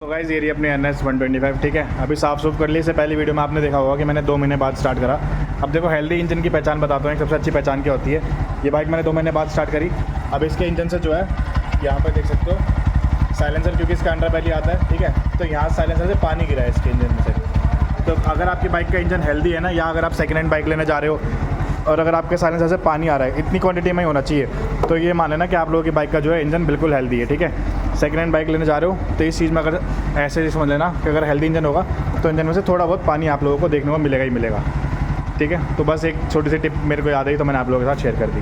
तो गाइस ये रही अपनी NS 125, ठीक है। अभी साफ़ सूफ कर ली। इससे पहली वीडियो में आपने देखा होगा कि मैंने 2 महीने बाद स्टार्ट करा। अब देखो हेल्दी इंजन की पहचान बताता हूँ, सबसे अच्छी पहचान क्या होती है। ये बाइक मैंने 2 महीने बाद स्टार्ट करी। अब इसके इंजन से जो है यहाँ पर देख सकते हो साइलेंसर, क्योंकि इसका अंडर बैली आता है, ठीक है। तो यहाँ साइलेंसर से पानी गिरा है इसके इंजन में से। तो अगर आपकी बाइक का इंजन हेल्दी है ना, या अगर आप सेकेंड हैंड बाइक लेने जा रहे हो और अगर आपके साइलेंसर से पानी आ रहा है, इतनी क्वांटिटी में ही होना चाहिए, तो ये मान लेना कि आप लोगों की बाइक का जो है इंजन बिल्कुल हेल्दी है, ठीक है। सेकेंड हैंड बाइक लेने जा रहे हो तो इस चीज़ में अगर ऐसे समझ लेना कि अगर हेल्दी इंजन होगा तो इंजन में से थोड़ा बहुत पानी आप लोगों को देखने को मिलेगा ही मिलेगा, ठीक है। तो बस एक छोटी सी टिप मेरे को याद आई तो मैंने आप लोगों के साथ शेयर कर दी।